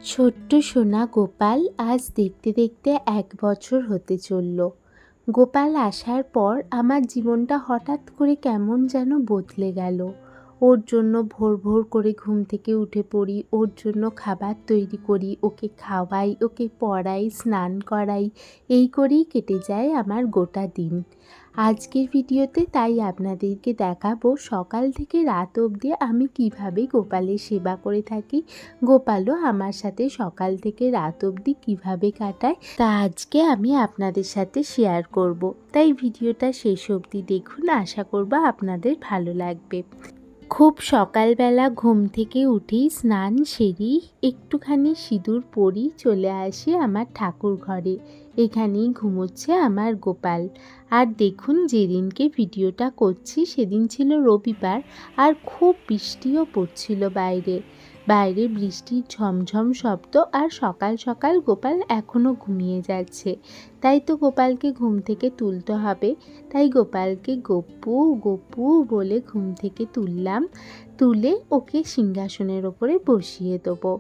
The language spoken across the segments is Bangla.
ছোট্ট সোনা গোপাল আজ দেখতে দেখতে 1 বছর হতে চলল। গোপাল আসার পর আমার জীবনটা হঠাৎ করে কেমন যেন বদলে গেল। ওর জন্য ভোর ভোর করে ঘুম থেকে উঠে পড়ি, ওর জন্য খাবার তৈরি করি, ওকে খাওয়াই, ওকে পড়াই, স্নান করাই, এই করেই কেটে যায় আমার গোটা দিন। আজকের ভিডিওতে তাই আপনাদেরকে দেখাবো সকাল থেকে রাত অবধি আমি কিভাবে গোপালের সেবা করে থাকি, গোপালও আমার সাথে সকাল থেকে রাত অবধি কীভাবে কাটায় তা আজকে আমি আপনাদের সাথে শেয়ার করব। তাই ভিডিওটা শেষ অবধি দেখুন, আশা করব আপনাদের ভালো লাগবে। খুব সকালবেলা ঘুম থেকে উঠেই স্নান সেরি একটুখানি সিঁদুর পরি চলে আসি আমার ঠাকুর ঘরে। এখানেই ঘুমোচ্ছে আমার গোপাল। আর দেখুন, যেদিনকে ভিডিওটা করছি সেদিন ছিল রবিবার, আর খুব বৃষ্টিও পড়ছিল বাইরে। বাইরে বৃষ্টির ঝমঝম শব্দ, আর সকাল সকাল গোপাল এখনও ঘুমিয়ে যাচ্ছে। তাই তো গোপালকে ঘুম থেকে তুলতে হবে। তাই গোপালকে গপ্পু গপ্পু বলে ঘুম থেকে তুললাম। তুলে ওকে সিংহাসনের ওপরে বসিয়ে দেবো।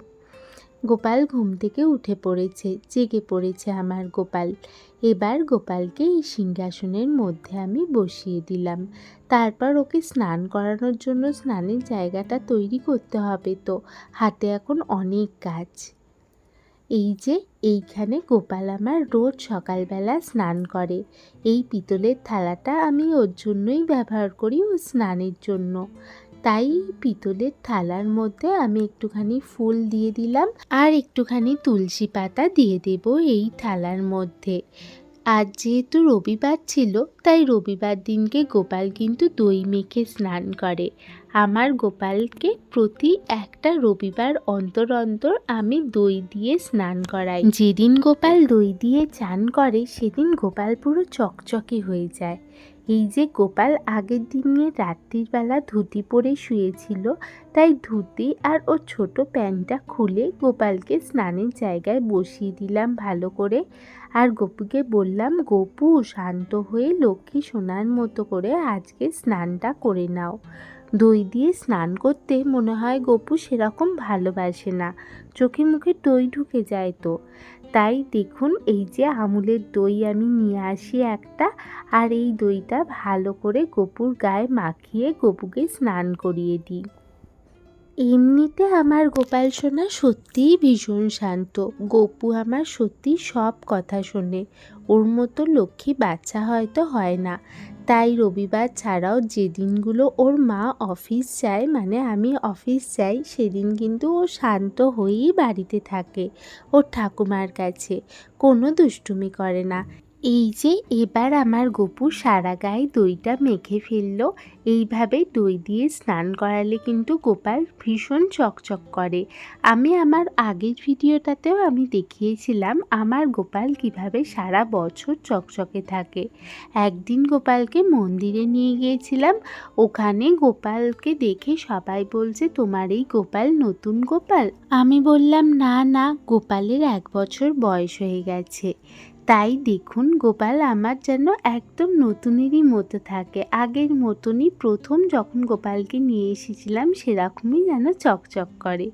গোপাল ঘুম থেকে উঠে পড়েছে, জেগে পড়েছে আমার গোপাল। এবার গোপালকে এই সিংহাসনের মধ্যে আমি বসিয়ে দিলাম। তারপর ওকে স্নান করানোর জন্য স্নানের জায়গাটা তৈরি করতে হবে, তো হাতে এখন অনেক কাজ। এই যে এইখানে গোপাল আমার রোজ সকালবেলা স্নান করে। এই পিতলের থালাটা আমি ওর জন্যই ব্যবহার করি, ও স্নানের জন্য। তাই পিতলের থালার মধ্যে আমি একটুখানি ফুল দিয়ে দিলাম, আর একটুখানি তুলসী পাতা দিয়ে দেব এই থালার মধ্যে। আজ যেহেতু রবিবার ছিল, তাই রবিবার দিনকে গোপাল কিন্তু দই মেখে স্নান করে। আমার গোপালকে প্রতি একটা রবিবার অন্তর অন্তর আমি দই দিয়ে স্নান করাই। যেদিন গোপাল দই দিয়ে চান করে সেদিন গোপাল পুরো চকচকে হয়ে যায়। এই যে গোপাল আগের দিনে রাত্রির বেলা ধুতি পরে শুয়েছিল, তাই ধুতি আর ওর ছোট প্যান্টটা খুলে গোপালকে স্নানের জায়গায় বসিয়ে দিলাম ভালো করে। আর গপুকে বললাম, গপু শান্ত হয়ে লক্ষ্মী সোনার মতো করে আজকে স্নানটা করে নাও। দই দিয়ে স্নান করতে মনে হয় গপু সেরকম ভালোবাসে না, চোখে মুখে দই ঢুকে যায় তো। তাই দেখুন, এই যে আমুলের দই আমি নিয়ে আসি একটা, আর এই দইটা ভালো করে গপুর গায়ে মাখিয়ে গপুকে স্নান করিয়ে দিই। এমনিতে আমার গোপাল সোনা সত্যিই ভীষণ শান্ত। গপু আমার সত্যি সব কথা শোনে। ওর মতো লক্ষ্মী বাচ্চা হয়তো হয় না। তাই রবিবার ছাড়াও যে দিনগুলো ওর মা অফিস যায়, মানে আমি অফিস যাই, সেদিন কিন্তু ও শান্ত হয়েই বাড়িতে থাকে ওর ঠাকুমার কাছে, কোনো দুষ্টুমি করে না। এই যে এবার আমার গপু সারা গায়ে দইটা মেখে ফেললো। এইভাবে দই দিয়ে স্নান করালে কিন্তু গোপাল ভীষণ চকচক করে। আমি আমার আগের ভিডিওটাতেও আমি দেখিয়েছিলাম আমার গোপাল কিভাবে সারা বছর চকচকে থাকে। একদিন গোপালকে মন্দিরে নিয়ে গিয়েছিলাম। ওখানে গোপালকে দেখে সবাই বলছে, তোমার এই গোপাল নতুন গোপাল? আমি বললাম, না না, গোপালের 1 বছর বয়স হয়ে গেছে। তাই দেখুন, গোপাল আমার যেন একদম নতুনেরই মতো থাকে, আগের মতনই প্রথম যখন গোপালকে নিয়ে এসেছিলাম সেরকমই যেন চকচক করে।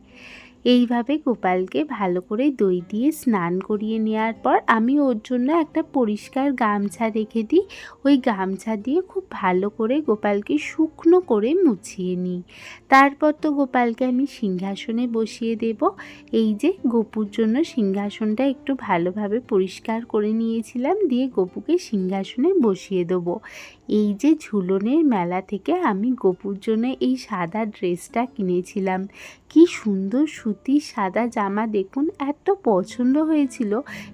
এইভাবে গোপালকে ভালো করে দই দিয়ে স্নান করিয়ে নেওয়ার পর আমি ওর জন্য একটা পরিষ্কার গামছা রেখে দিই। ওই গামছা দিয়ে খুব ভালো করে গোপালকে শুকনো করে মুছিয়ে নিই। তারপর তো গোপালকে আমি সিংহাসনে বসিয়ে দেব। এই যে গপুর জন্য সিংহাসনটা একটু ভালোভাবে পরিষ্কার করে নিয়েছিলাম, দিয়ে গপুকে সিংহাসনে বসিয়ে দেবো। এই যে ঝুলনের মেলা থেকে আমি গপুর জন্য এই সাদা ড্রেসটা কিনেছিলাম। কি সুন্দর সুতির সাদা জামা, দেখুন এত পছন্দ হয়েছিল।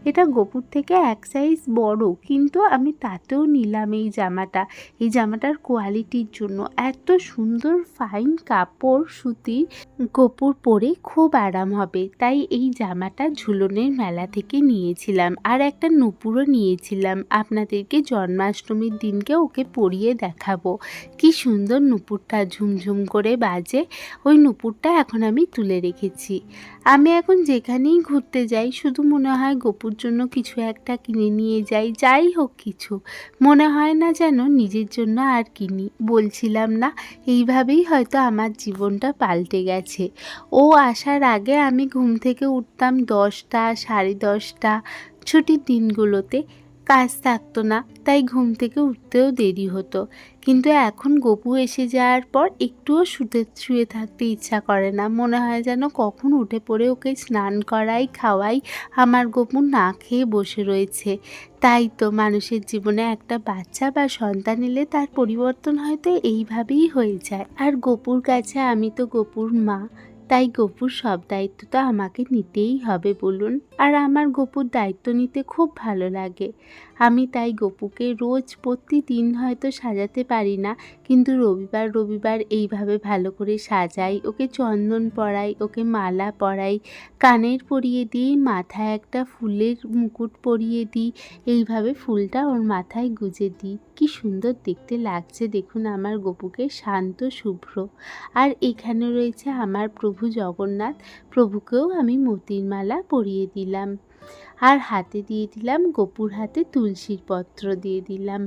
এটা গপুর থেকে 1 সাইজ বড়, কিন্তু আমি তাতেও নিলাম এই জামাটা। এই জামাটার কোয়ালিটির জন্য, এত সুন্দর ফাইন কাপড় সুতির, গপুর পরে খুব আরাম হবে। তাই এই জামাটা ঝুলনের মেলা থেকে নিয়েছিলাম। আর একটা নুপুরও নিয়েছিলাম, আপনাদেরকে জন্মাষ্টমীর দিনকে ওকে পরিয়ে দেখাবো। কি সুন্দর নুপুরটা ঝুমঝুম করে বাজে। ওই নুপুরটা এখন আমি তুলে রেখেছি। পেয়েছি। আমি এখন যেখানেই ঘুরতে যাই শুধু মনে হয় গপুর জন্য কিছু একটা কিনে নিয়ে যাই, যাই হোক কিছু। মনে হয় না যেন নিজের জন্য আর কিনি। বলছিলাম না, এইভাবেই হয়তো আমার জীবনটা পাল্টে গেছে। ও আসার আগে আমি ঘুম থেকে উঠতাম 10টা, 10:30। ছুটির দিনগুলোতে কাজ থাকতো না, তাই ঘুম থেকে উঠতেও দেরি হতো। কিন্তু এখন গপু এসে যাওয়ার পর একটুও শুয়ে থাকতে ইচ্ছা করে না। মনে হয় যেন কখন উঠে পড়ে ওকে স্নান করাই, খাওয়াই, আমার গপু না খেয়ে বসে রয়েছে। তাই তো মানুষের জীবনে একটা বাচ্চা বা সন্তান এলে তার পরিবর্তন হয়তো এইভাবেই হয়ে যায়। আর গপুর কাছে আমি তো গপুর মা, তাই গপুর সব দায়িত্ব তো আমাকে নিতেই হবে বলুন। আর আমার গপুর দায়িত্ব নিতে খুব ভালো লাগে। আমি তাই গপুকে রোজ প্রতিদিন হয়তো সাজাতে পারি না, কিন্তু রবিবার রবিবার এইভাবে ভালো করে সাজাই, ওকে চন্দন পরাই, ওকে মালা পরাই, কানের পরিয়ে দিই, মাথায় একটা ফুলের মুকুট পরিয়ে দিই, এইভাবে ফুলটা ওর মাথায় গুজে দিই। কি সুন্দর দেখতে লাগছে দেখুন আমার গপুকে, শান্ত শুভ্র। আর এখানে রয়েছে আমার প্রভু জগন্নাথ, প্রভুকেও আমি মোতির মালা পরিয়ে দিলাম। আর হাতে দিয়ে দিলাম, গপুর হাতে তুলসীর পত্র দিয়ে দিলাম।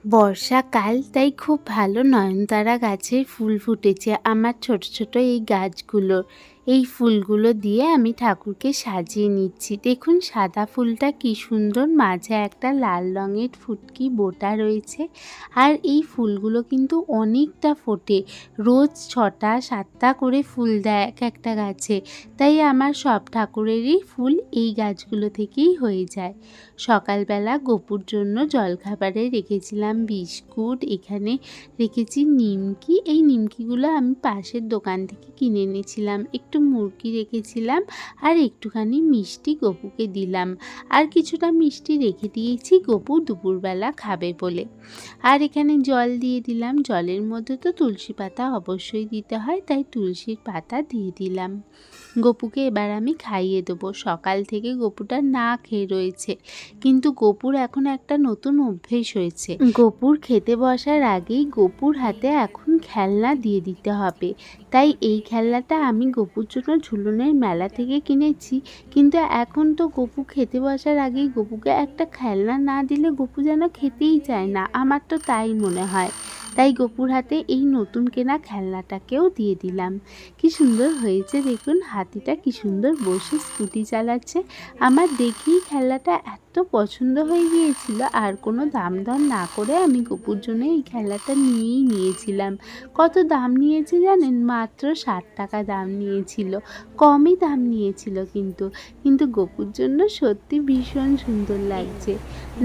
বর্ষাকাল, তাই খুব ভালো নয়নতারা গাছের ফুল ফুটেছে আমার ছোট ছোট এই গাছগুলোর। এই ফুলগুলো দিয়ে আমি ঠাকুরকে সাজিয়ে নিচ্ছি। দেখুন সাদা ফুলটা কি সুন্দর, মাঝে একটা লাল রঙের ফুটকি বোটা রয়েছে। আর এই ফুলগুলো কিন্তু অনেকটা ফোটে, রোজ 6টা 7টা করে ফুল দেয় এক একটা গাছে। তাই আমার সব ঠাকুরেরই ফুল এই গাছগুলো থেকেই হয়ে যায়। সকালবেলা গপুর জন্য জলখাবারে রেখেছিলাম বিস্কুট, এখানে রেখেছি নিমকি। এই নিমকিগুলো আমি পাশের দোকান থেকে কিনে এনেছিলাম। একটু মুরগি রেখেছিলাম আর একটুখানি মিষ্টি গপুকে দিলাম। আর কিছুটা মিষ্টি রেখে দিয়েছি গপু দুপুরবেলা খাবে বলে। আর এখানে জল দিয়ে দিলাম, জলের মধ্যে তো তুলসী পাতা অবশ্যই দিতে হয়, তাই তুলসীর পাতা দিয়ে দিলাম। গপুকে এবার আমি খাইয়ে দেবো। সকাল থেকে গপুটা না খেয়ে রয়েছে, কিন্তু গপুর এখন একটা নতুন অভ্যেস হয়েছে। গপুর খেতে বসার আগেই গপুর হাতে এখন খেলনা দিয়ে দিতে হবে। তাই এই খেলনাটা আমি গপুর জন্য ঝুলনের মেলা থেকে কিনেছি, কিন্তু এখন তো গপু খেতে বসার আগেই গপুকে একটা খেলনা না দিলে গপু যেন খেতেই চায় না, আমার তো তাই মনে হয়। তাই গপুর হাতে এই নতুন কেনা খেলনাটাকেও দিয়ে দিলাম। কি সুন্দর হয়েছে দেখুন, হাতিটা কি সুন্দর বসে স্কুটি চালাচ্ছে। আমার দেখেই খেলনাটা এত পছন্দ হয়ে গিয়েছিল, আর কোনো দাম দর না করে আমি গপুর জন্য এই খেলনাটা নিয়েই নিয়েছিলাম। কত দাম নিয়েছে জানেন? মাত্র 60 টাকা দাম নিয়েছিল, কমই দাম নিয়েছিল কিন্তু গপুর জন্য সত্যি ভীষণ সুন্দর লাগছে।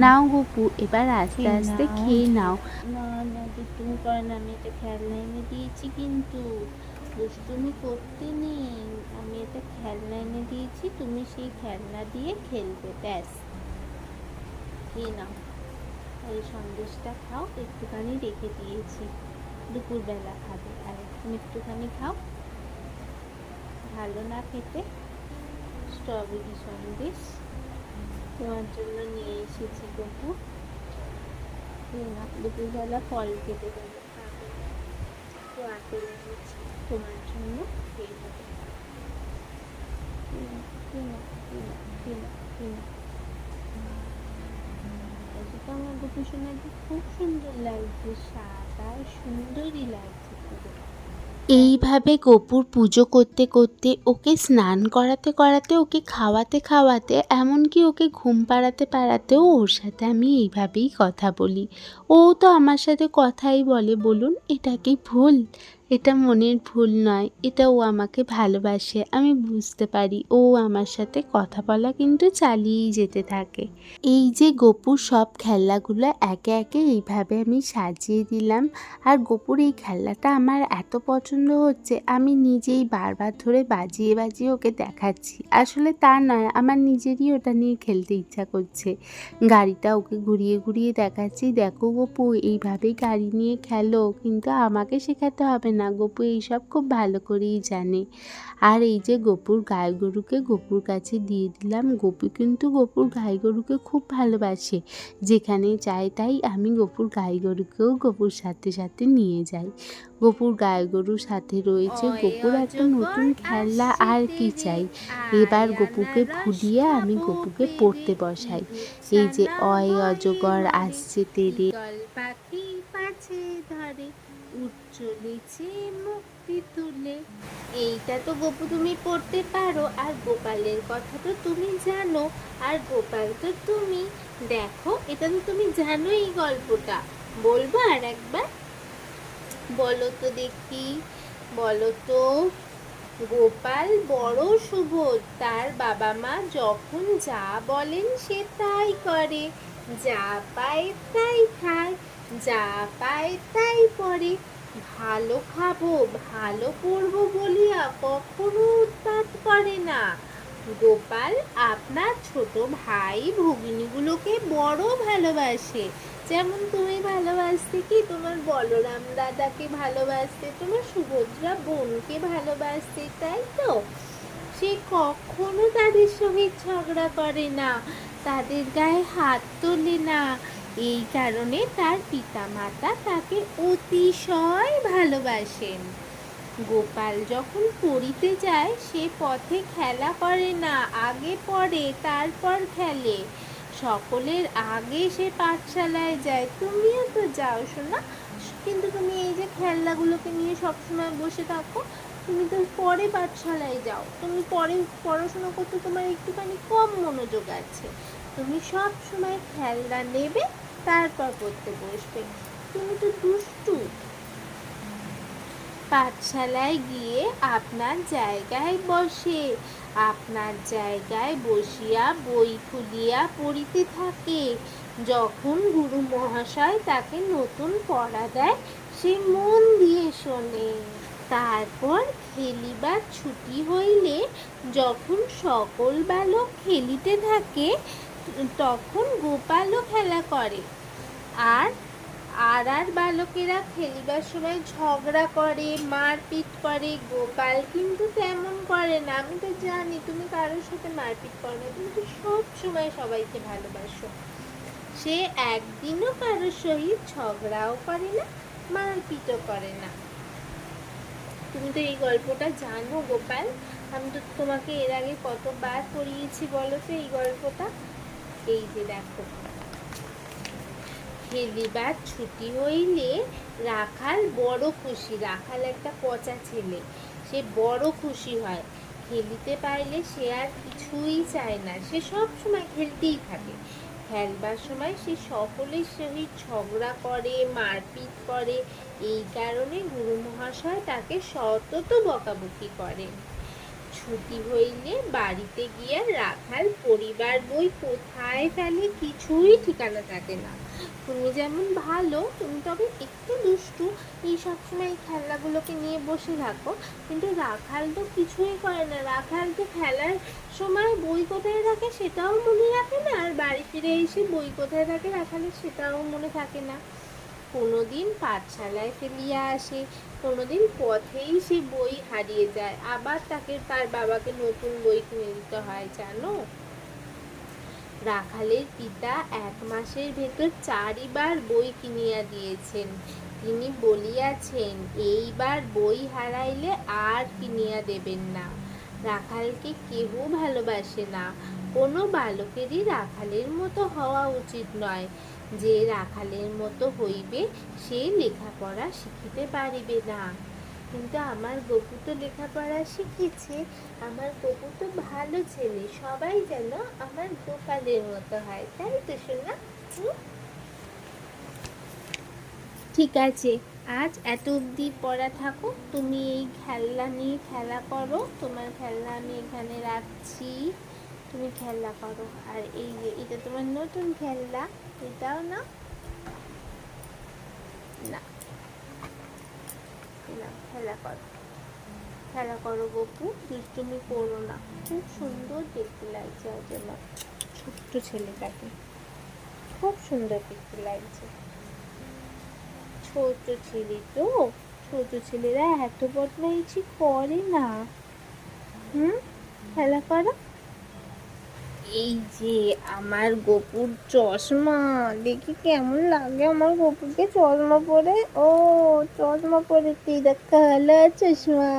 নাও গপু, এবার আস্তে আস্তে খেয়ে নাও। না না, দুষ্টুমি করে না, আমি এটা খেলনা এনে দিয়েছি, কিন্তু দুষ্টুমি করতে নেই। আমি এটা খেলনা এনে দিয়েছি, তুমি সেই খেলনা দিয়ে খেলবে, ব্যাস। খেয়ে নাও, এই সন্দেশটা খাও, একটুখানি রেখে দিয়েছি, দুপুরবেলা খাবে। আর এখন একটুখানি খাও, ভালো না খেতে স্ট্রবেরি সন্দেশ তোমার জন্য নিয়ে এসেছি গপু। না, দুপুরবেলা ফল কেটে দেবো, তো আপেল এনেছি তোমার জন্য, খেয়ে দেবো। এটা তো আমার গপু সোনাকে খুব সুন্দর লাগছে, সাদা সুন্দরই লাগছে পুরো। এইভাবে গপুর পুজো করতে করতে, ওকে স্নান করাতে করাতে, ওকে খাওয়াতে খাওয়াতে, এমনকি ওকে ঘুম পাড়াতে পাড়াতেও ওর সাথে আমি এইভাবেই কথা বলি। ও তো আমার সাথে কথাই বলে বলুন, এটা কি ভুল? এটা মনের ভুল নয়, এটা ও আমাকে ভালোবাসে, আমি বুঝতে পারি। ও আমার সাথে কথা বলা কিন্তু চালিয়েই যেতে থাকে। এই যে গপুর সব খেলনাগুলো একে একে এইভাবে আমি সাজিয়ে দিলাম। আর গপুর এই খেলনাটা আমার এত পছন্দ হচ্ছে, আমি নিজেই বারবার ধরে বাজিয়ে বাজিয়ে ওকে দেখাচ্ছি। আসলে তা নয়, আমার নিজেরই ওটা নিয়ে খেলতে ইচ্ছা করছে। গাড়িটা ওকে ঘুরিয়ে ঘুরিয়ে দেখাচ্ছি, দেখো গপু এইভাবেই গাড়ি নিয়ে খেলো, কিন্তু আমাকে শেখাতে হবে না, গপু এইসব খুব ভালো করেই জানে। আর এই যে গপুর গাই গরুকে গপুর কাছে দিয়ে দিলাম। গপু কিন্তু গপুর গাই গরুকে খুব ভালোবাসে, যেখানে চায় তাই আমি গপুর গাই গরুকেও গপুর সাথে সাথে নিয়ে যাই। গপুর গাই গরুর সাথে রয়েছে অয়ে গপুর একটা নতুন অজগর খেলনা। আসছে আর কি তেরে, চাই, এবার আয় গপুকে আনারস ভুলিয়ে আমি খাবো গপুকে পেরে, পড়তে বসাই। ইঁদুর এই যে ছানা অয় ঘরে অজগর ঘরে, আসছে তেরে। ঈগল পাখি পাছে ধরে, উঠ চলেছে মুক্তি তুলে। এইটা তো গপু তুমি পড়তে পারো, আর গোপালের কথা তো তুমি জানো, আর গোপাল তো তুমি। দেখো, এটা তো তুমি জানো এই গল্পটা। বলবো আর একবার? বলো তো দেখি, বলো তো। গোপাল বড় সুবোধ, তার বাবা মা যখন যা বলেন সে তাই করে, যা পায় তাই খায়, যা পায় তাই পরে। ভালো খাবো ভালো পড়বো বলিয়া কখনো উৎপাত করে না। গোপাল আপনার ছোট ভাই ভগ্নীগুলোকে বড় ভালোবাসে, যেমন তুমি ভালোবাসতে, কি তোমার বলরাম দাদাকে ভালোবাসতে, তোমার সুভদ্রা বোনকে ভালোবাসতে, তাই তো? সে কখনো তাদের সঙ্গে ঝগড়া করে না, তাদের গায়ে হাত তোলে না। এই কারণে তার পিতামাতা তাকে অতিশয় ভালোবাসেন। গোপাল যখন পড়িতে যায় সে পথে খেলা করে না, আগে পড়ে তারপর খেলে। সকলের আগে সে পাঠশালায় যায়, তুমিও তো যাও শোনা, কিন্তু তুমি এই যে খেলনাগুলোকে নিয়ে সবসময় বসে থাকো। তুমি তো পরে পাঠশালায় যাও, তুমি পরে পড়াশোনা করতে তোমার একটুখানি কম মনোযোগ আছে। তুমি সব সময় খেলনা নেবে, তারপর পড়তে বসবে। তুমি তো দুষ্টু। পাঠশালায় গিয়ে আপনার জায়গায় বসে, আপনার জায়গায় বসিয়া বই খুলিয়া পড়িতে থাকে। যখন গুরু মহাশয় তাকে নতুন পড়া দেয় সে মন দিয়ে শোনে। তারপর খেলিবার ছুটি হইলে, যখন সকল বালক খেলিতে থাকে, তখন গোপালও খেলা করে। আর আর বালকেরা খেলিবার সময় ঝগড়া করে, মারপিট করে। গোপাল কিন্তু তেমন করে না। আমি তো জানি তুমি কারোর সাথে মারপিট করো না, তুমি তো সব সময় সবাইকে ভালোবাসো। সে একদিনও কারোর সহিত ঝগড়াও করে না, মারপিটও করে না। তুমি তো এই গল্পটা জানো গোপাল, আমি তো তোমাকে এর আগে কতবার পড়িয়েছি বলো তো এই গল্পটা। এই যে দেখো, খেলিবার ছুটি হইলে রাখাল বড় খুশি। রাখাল একটা পচা ছেলে, সে বড় খুশি হয়। খেলিতে পারলে সে আর কিছুই চায় না, সে সব সময় খেলতেই থাকে। খেলবার সময় সে সকলের সহিত ঝগড়া করে, মারপিট করে। এই কারণে গুরু মহাশয় তাকে সতত বকাবকি করেন। ছুটি হইলে বাড়িতে গিয়া রাখাল পরিবার বই কোথায় ফেলে কিছুই ঠিকানা থাকে না। তুমি যেমন ভালো, তুমি তবে একটু দুষ্টু, এই সবসময় এই খেলনাগুলোকে নিয়ে বসে থাকো। কিন্তু রাখাল তো কিছুই করে না, রাখাল তো খেলার সময় বই কোথায় রাখে সেটাও মনে রাখে না, আর বাড়ি ফিরে এসে বই কোথায় রাখে রাখালের সেটাও মনে থাকে না। কোনোদিন পাঠশালায় ফেলিয়া আসে, কোনোদিন পথেই সে বই হারিয়ে যায়, আবার তাকে তার বাবাকে নতুন বই কিনে দিতে হয় জানো। রাখালের পিতা 1 মাসের ভেতর 4 বার বই কিনিয়া দিয়েছেন। তিনি বলিয়াছেন এইবার বই হারাইলে আর কিনিয়া দেবেন না। রাখালকে কেহ ভালোবাসে না, কোনো বালকেরই রাখালের মতো হওয়া উচিত নয়। যে রাখালের মতো হইবে সে লেখাপড়া শিখিতে পারিবে না। কিন্তু আমার গপু তো লেখাপড়া শিখেছে, আমার গপু তো ভালো ছেলে, সবাই যেন আমার গোপালের মতো হয়, তাই তো শোনা? ঠিক আছে, আজ এত অবধি পড়া থাকো, তুমি এই খেলনা নিয়ে খেলা করো। তোমার খেলনা আমি এখানে রাখছি, তুমি খেলা করো। আর এই যে এটা তোমার নতুন খেলনা, এটাও না, না খেলা করো, খেলা করো গপু, দুষ্টুমি করো না। খুব সুন্দর দেখতে লাগছে আজ আমার ছোট্ট ছেলেটাকে, খুব সুন্দর দেখতে লাগছে। ছোট ছেলে তো, ছোট ছেলেরা এত বদমাইশি করে না। হুম, খেলা করো। এই যে আমার গপুর চশমা, দেখি কেমন লাগে আমার গপুকে চশমা পরে। ও চশমা পরেছে, দেখ কালা চশমা,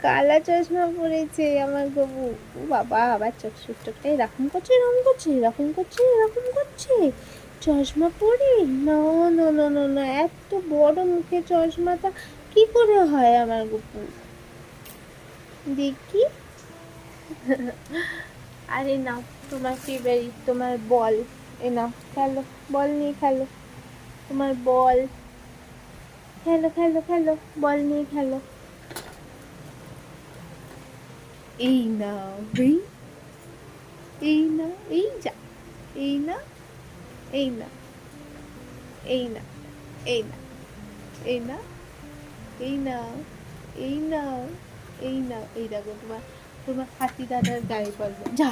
কালা চশমা পরেছে আমার গপু। ও বাবা, আবার চোখটা এরকম করছে, এরকম করছে, এরকম করছে, এরকম করছে চশমা পরে। না না না না না, এত বড় মুখে চশমাটা কি করে হয় আমার গপু, দেখি। আরে নাও, তোমার ফেভারিট, তোমার বল, এ নাও খেলো, বল নিয়ে খেলো, তোমার বল, খেলো খেলো খেলো, বল নিয়ে খেলো। এই নাও, এই না, এই যা, এই না, এই না, এই না, এই না, এই না, এই নাও, এই নাও, এই নাও, এই দেখো তোমার, তোমার হাতি দাদার গায়ে পড়বে, যা।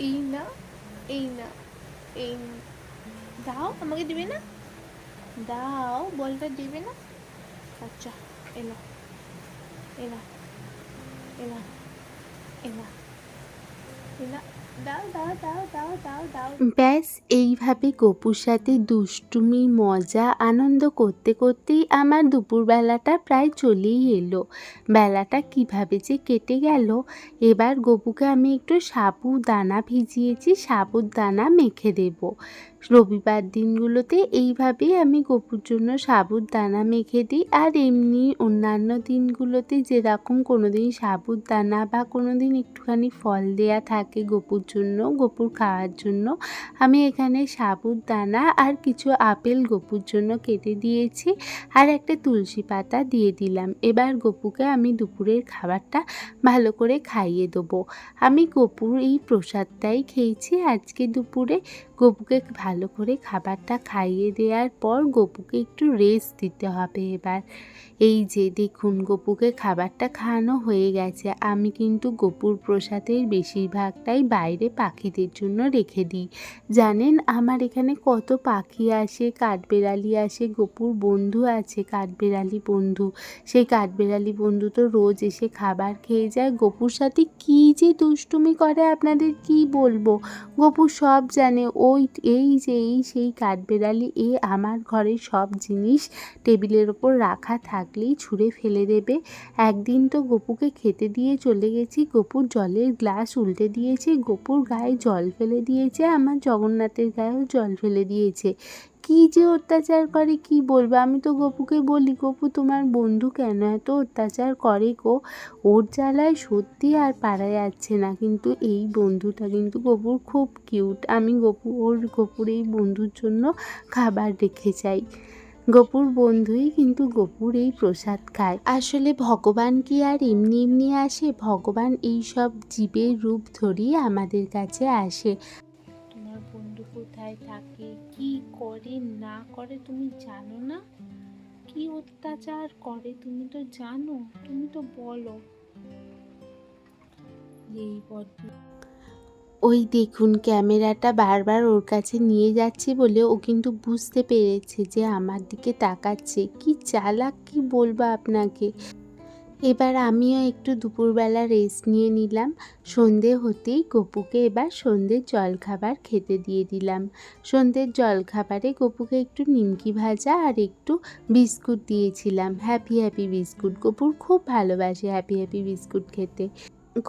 এই না, এই না, এই দাও, আমাকে দিবে না, দাও, বলটা দিবে না। আচ্ছা, এনা, এনা, এনা, এনা, এনা, দাও দাও দাও দাও দাও দাও। ব্যাস এইভাবে গপুর সাথে দুষ্টুমি মজা আনন্দ করতে করতেই আমার দুপুরবেলাটা প্রায় চলেই এলো। বেলাটা কিভাবে যে কেটে গেল। এবার গপুকে আমি একটু সাবুদানা ভিজিয়েছি, সাবুদানা মেখে দেব। রবিবার দিনগুলোতে এইভাবেই আমি গপুর জন্য সাবুদানা মেখে দিই। আর এমনি অন্যান্য দিনগুলোতে যেরকম কোনো দিন সাবুদানা বা কোনো দিন একটুখানি ফল দেয়া থাকে গপুর জন্য, গপুর খাওয়ার জন্য, আমি এখানে সাবুদানা আর কিছু আপেল গপুর জন্য কেটে দিয়েছি, আর একটা তুলসী পাতা দিয়ে দিলাম। এবার গপুকে আমি দুপুরের খাবারটা ভালো করে খাইয়ে দেবো। আমি গপুর এই প্রসাদটাই খেয়েছি আজকে দুপুরে। গপুকে ভালো করে খাবারটা খাইয়ে দেওয়ার পর গপুকে একটু রেস্ট দিতে হবে এবার। এই যে দেখুন, গপুকে খাবারটা খাওয়ানো হয়ে গেছে। আমি কিন্তু গপুর প্রসাদের বেশিরভাগটাই বাইরে পাখিদের জন্য রেখে দিই। জানেন আমার এখানে কত পাখি আসে, কাঠবেড়ালি আসে, গপুর বন্ধু আছে কাঠবেড়ালি বন্ধু। সেই কাঠবেড়ালি বন্ধু তো রোজ এসে খাবার খেয়ে যায়। গপুর সাথে কী যে দুষ্টুমি করে আপনাদের কি বলবো। গপু সব জানে। এই যে সেই কাঠবেড়ালি আমার ঘরের সব জিনিস টেবিলের ওপর রাখা থাকলেই ছুঁড়ে ফেলে দেবে। একদিন তো গপুকে খেতে দিয়ে চলে গেছি, গপুর জলের গ্লাস উল্টে দিয়েছে, গপুর গায়ে জল ফেলে দিয়েছে, আমার জগন্নাথের গায়েও জল ফেলে দিয়েছে। কি যে অত্যাচার করে কি বলবো। আমি তো গপুকে বলি, গপু তোমার বন্ধু কেন এত অত্যাচার করে গো। ওর জ্বালায় সত্যি আর পারা যাচ্ছে না। কিন্তু এই বন্ধুটা কিন্তু গপুর খুব কিউট। আমি গপুর এই বন্ধুর জন্য খাবার রেখে যাই। গপুর বন্ধুই কিন্তু গপুর এই প্রসাদ খায়। আসলে ভগবান কি আর এমনি এমনি আসে? ভগবান এই সব জীবের রূপ ধরেই আমাদের কাছে আসে। তোমার বন্ধু কোথায় থাকে, কি করে না করে তুমি জানো না? কি অত্যাচার করে তুমি তো জানো, তুমি তো বলো। এই বড্ড ওই দেখুন, ক্যামেরাটা বারবার ওর কাছে নিয়ে যাচ্ছি বলে ও কিন্তু বুঝতে পেরেছে যে আমার দিকে তাকাচ্ছে। কি চালাক কি বলবো আপনাকে। এবার আমিও একটু দুপুরবেলা রেস্ট নিয়ে নিলাম। সন্ধে হতেই গপুকে এবার সন্ধ্যের জলখাবার খেতে দিয়ে দিলাম। সন্ধ্যের জলখাবারে গপুকে একটু নিমকি ভাজা আর একটু বিস্কুট দিয়েছিলাম, হ্যাপি হ্যাপি বিস্কুট। গপুর খুব ভালোবাসে হ্যাপি হ্যাপি বিস্কুট খেতে।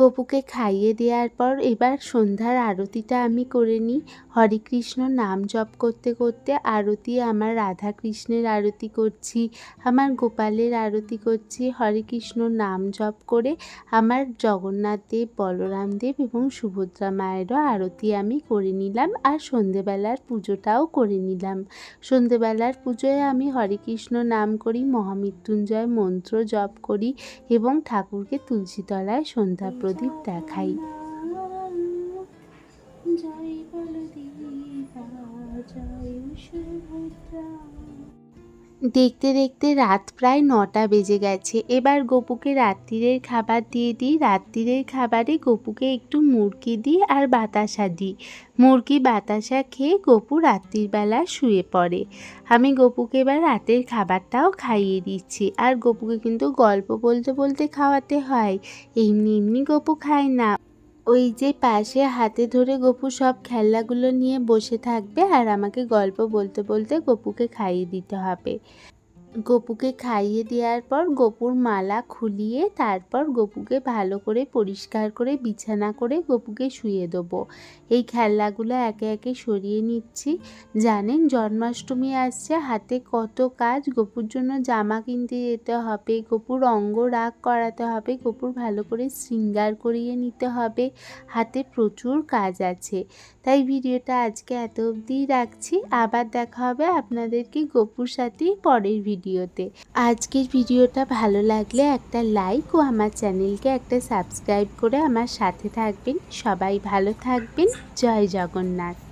গপুকে খাইয়ে দেওয়ার পর এবার সন্ধ্যার আরতিটা আমি করে নিই। হরে কৃষ্ণ নাম জপ করতে করতে আরতি, আমার রাধা কৃষ্ণের আরতি করছি, আমার গোপালের আরতি করছি। হরে কৃষ্ণ নাম জপ করে আমার জগন্নাথ দেব, বলরাম দেব এবং সুভদ্রা মায়েরও আরতি আমি করে নিলাম। আর সন্ধেবেলার পুজোটাও করে নিলাম। সন্ধেবেলার পুজোয় আমি হরে কৃষ্ণ নাম করি, মহামৃত্যুঞ্জয় মন্ত্র জপ করি এবং ঠাকুরকে তুলসী তলায় সন্ধ্যা প্রদীপ দেখাই। জয় বলদেবা, জয় সুভদ্রা। দেখতে দেখতে রাত প্রায় ৯টা বেজে গেছে। এবার গপুকে রাত্তিরের খাবার দিয়ে দিই। রাত্তিরের খাবারে গপুকে একটু মুরগি দিই আর বাতাসা দিই। মুরগি বাতাসা খেয়ে গপু রাত্রির বেলা শুয়ে পড়ে। আমি গপুকে এবার রাতের খাবারটাও খাইয়ে দিচ্ছি। আর গপুকে কিন্তু গল্প বলতে বলতে খাওয়াতে হয়, এমনি এমনি গপু খায় না। ওই যে পাশে হাতে ধরে গপু সব খেলনাগুলো নিয়ে বসে থাকবে আর আমাকে গল্প বলতে বলতে গপুকে খাইয়ে দিতে হবে। গপুকে খাইয়ে দেওয়ার পর গপুর মালা খুলিয়ে তারপর গপুকে ভালো করে পরিষ্কার করে বিছানা করে গপুকে শুইয়ে দেবো। এই খেলনাগুলো একে একে সরিয়ে নিচ্ছি। জানেন জন্মাষ্টমী আসছে, হাতে কত কাজ। গপুর জন্য জামা কিনতে যেতে হবে, গপুর অঙ্গ রাগ করাতে হবে, গপুর ভালো করে শৃঙ্গার করিয়ে নিতে হবে, হাতে প্রচুর কাজ আছে। তাই ভিডিওটা আজকে এত অবধিই রাখছি। আবার দেখা হবে আপনাদেরকে গপুর সাথে পরের ভিডিওতে। আজকের ভিডিওটা ভালো লাগলে একটা লাইক ও আমার চ্যানেলকে একটা সাবস্ক্রাইব করে আমার সাথে থাকবেন। সবাই ভালো থাকবেন। জয় জগন্নাথ।